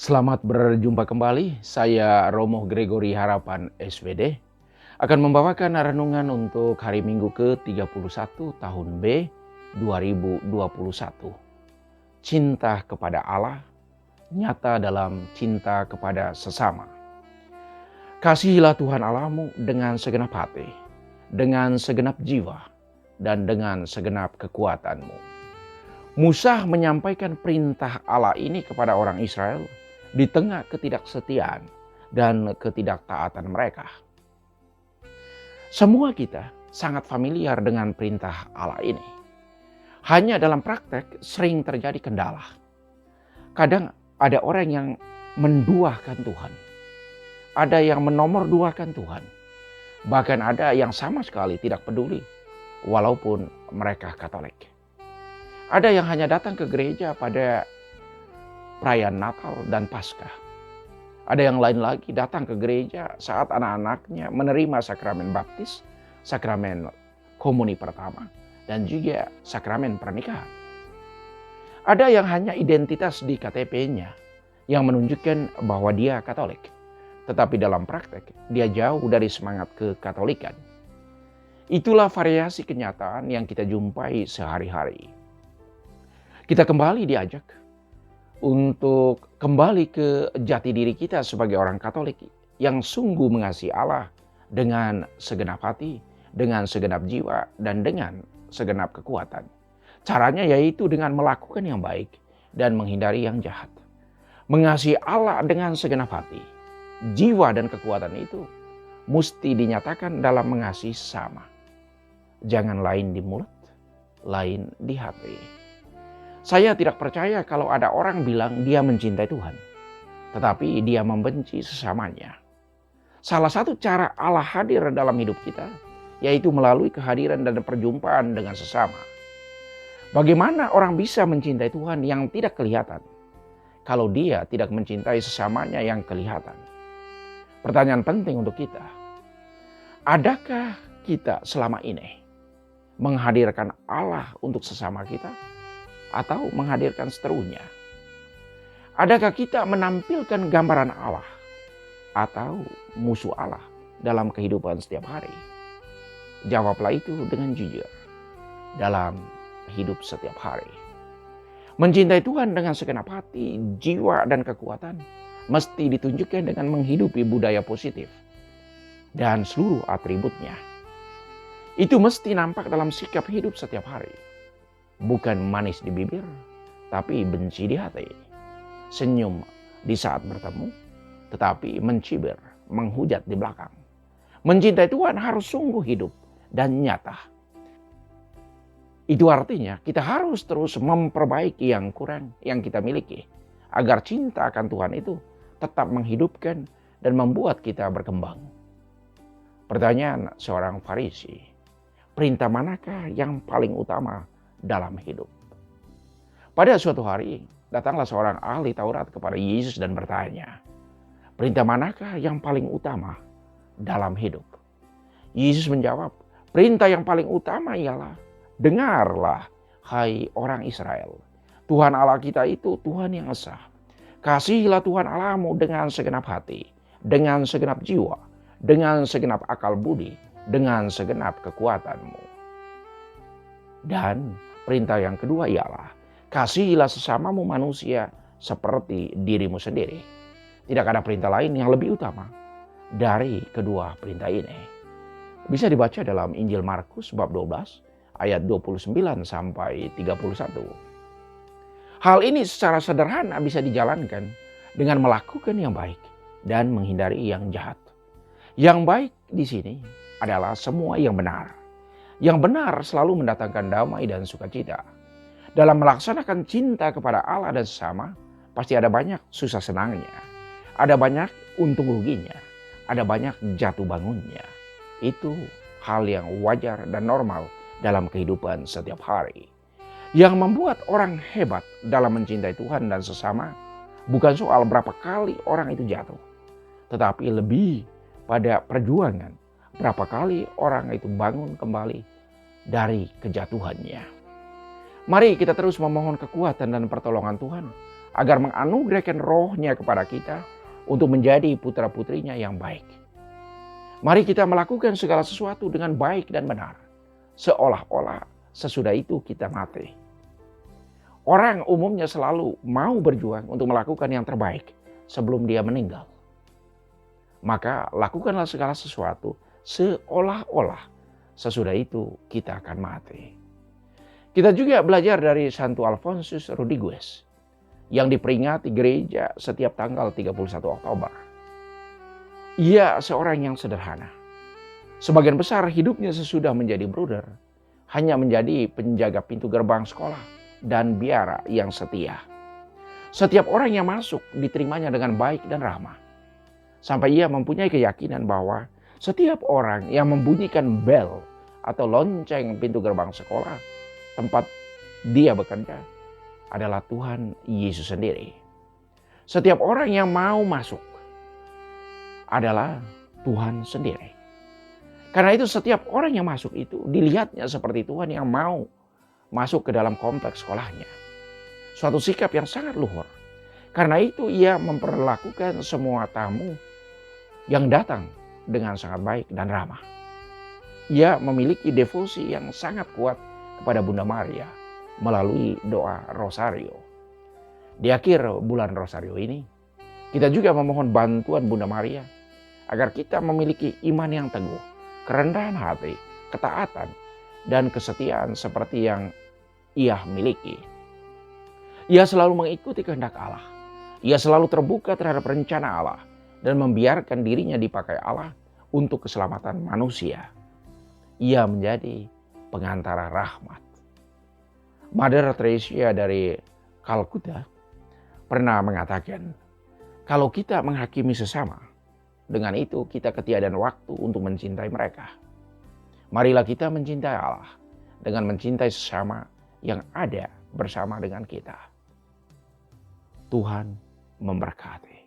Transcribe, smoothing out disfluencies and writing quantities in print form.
Selamat berjumpa kembali, saya Romo Gregory Harapan SWD akan membawakan renungan untuk hari Minggu ke-31 tahun B 2021. Cinta kepada Allah nyata dalam cinta kepada sesama. Kasihilah Tuhan Allahmu dengan segenap hati, dengan segenap jiwa, dan dengan segenap kekuatanmu. Musa menyampaikan perintah Allah ini kepada orang Israel di tengah ketidaksetiaan dan ketidaktaatan mereka. Semua kita sangat familiar dengan perintah Allah ini. Hanya dalam praktek sering terjadi kendala. Kadang ada orang yang menduakan Tuhan. Ada yang menomorduakan Tuhan. Bahkan ada yang sama sekali tidak peduli walaupun mereka Katolik. Ada yang hanya datang ke gereja pada perayaan Natal dan Paskah. Ada yang lain lagi datang ke gereja saat anak-anaknya menerima sakramen baptis, sakramen komuni pertama, dan juga sakramen pernikahan. Ada yang hanya identitas di KTP-nya yang menunjukkan bahwa dia Katolik. Tetapi dalam praktek, dia jauh dari semangat kekatolikan. Itulah variasi kenyataan yang kita jumpai sehari-hari. Kita kembali diajak untuk kembali ke jati diri kita sebagai orang Katolik yang sungguh mengasihi Allah dengan segenap hati, dengan segenap jiwa, dan dengan segenap kekuatan. Caranya yaitu dengan melakukan yang baik dan menghindari yang jahat. Mengasihi Allah dengan segenap hati, jiwa dan kekuatan itu mesti dinyatakan dalam mengasihi sesama. Jangan lain di mulut, lain di hati. Saya tidak percaya kalau ada orang bilang dia mencintai Tuhan, tetapi dia membenci sesamanya. Salah satu cara Allah hadir dalam hidup kita, yaitu melalui kehadiran dan perjumpaan dengan sesama. Bagaimana orang bisa mencintai Tuhan yang tidak kelihatan, kalau dia tidak mencintai sesamanya yang kelihatan? Pertanyaan penting untuk kita, adakah kita selama ini menghadirkan Allah untuk sesama kita? Atau menghadirkan seterunya? Adakah kita menampilkan gambaran Allah atau musuh Allah dalam kehidupan setiap hari? Jawablah itu dengan jujur dalam hidup setiap hari. Mencintai Tuhan dengan segenap hati, jiwa, dan kekuatan mesti ditunjukkan dengan menghidupi budaya positif dan seluruh atributnya. Itu mesti nampak dalam sikap hidup setiap hari. Bukan manis di bibir, tapi benci di hati. Senyum di saat bertemu, tetapi mencibir, menghujat di belakang. Mencintai Tuhan harus sungguh hidup dan nyata. Itu artinya kita harus terus memperbaiki yang kurang yang kita miliki, agar cinta akan Tuhan itu tetap menghidupkan dan membuat kita berkembang. Pertanyaan seorang Farisi, perintah manakah yang paling utama dalam hidup? Pada suatu hari, datanglah seorang ahli Taurat kepada Yesus dan bertanya, perintah manakah yang paling utama dalam hidup? Yesus menjawab, perintah yang paling utama ialah, dengarlah hai orang Israel, Tuhan Allah kita itu Tuhan yang esa. Kasihilah Tuhan Allahmu dengan segenap hati, dengan segenap jiwa, dengan segenap akal budi, dengan segenap kekuatanmu. Dan perintah yang kedua ialah, kasihilah sesamamu manusia seperti dirimu sendiri. Tidak ada perintah lain yang lebih utama dari kedua perintah ini. Bisa dibaca dalam Injil Markus bab 12 ayat 29 sampai 31. Hal ini secara sederhana bisa dijalankan dengan melakukan yang baik dan menghindari yang jahat. Yang baik di sini adalah semua yang benar. Yang benar selalu mendatangkan damai dan sukacita. Dalam melaksanakan cinta kepada Allah dan sesama, pasti ada banyak susah senangnya. Ada banyak untung ruginya. Ada banyak jatuh bangunnya. Itu hal yang wajar dan normal dalam kehidupan setiap hari. Yang membuat orang hebat dalam mencintai Tuhan dan sesama, bukan soal berapa kali orang itu jatuh, tetapi lebih pada perjuangan berapa kali orang itu bangun kembali dari kejatuhannya. Mari kita terus memohon kekuatan dan pertolongan Tuhan agar menganugerahkan rohnya kepada kita untuk menjadi putra-putrinya yang baik. Mari kita melakukan segala sesuatu dengan baik dan benar, seolah-olah sesudah itu kita mati. Orang umumnya selalu mau berjuang untuk melakukan yang terbaik sebelum dia meninggal. Maka lakukanlah segala sesuatu seolah-olah sesudah itu kita akan mati. Kita juga belajar dari Santo Alfonsus Rodriguez yang diperingati gereja setiap tanggal 31 Oktober. Ia seorang yang sederhana. Sebagian besar hidupnya sesudah menjadi bruder hanya menjadi penjaga pintu gerbang sekolah dan biara yang setia. Setiap orang yang masuk diterimanya dengan baik dan ramah. Sampai ia mempunyai keyakinan bahwa setiap orang yang membunyikan bel atau lonceng pintu gerbang sekolah tempat dia bekerja adalah Tuhan Yesus sendiri. Setiap orang yang mau masuk adalah Tuhan sendiri. Karena itu setiap orang yang masuk itu dilihatnya seperti Tuhan yang mau masuk ke dalam kompleks sekolahnya. Suatu sikap yang sangat luhur. Karena itu ia memperlakukan semua tamu yang datang dengan sangat baik dan ramah. Ia memiliki devosi yang sangat kuat kepada Bunda Maria melalui doa Rosario. Di akhir bulan Rosario ini, kita juga memohon bantuan Bunda Maria agar kita memiliki iman yang teguh, kerendahan hati, ketaatan, dan kesetiaan seperti yang ia miliki. Ia selalu mengikuti kehendak Allah. Ia selalu terbuka terhadap rencana Allah dan membiarkan dirinya dipakai Allah untuk keselamatan manusia. Ia menjadi pengantara rahmat. Mother Teresa dari Kalkuta pernah mengatakan, kalau kita menghakimi sesama, dengan itu kita ketiadaan waktu untuk mencintai mereka. Marilah kita mencintai Allah dengan mencintai sesama yang ada bersama dengan kita. Tuhan memberkati.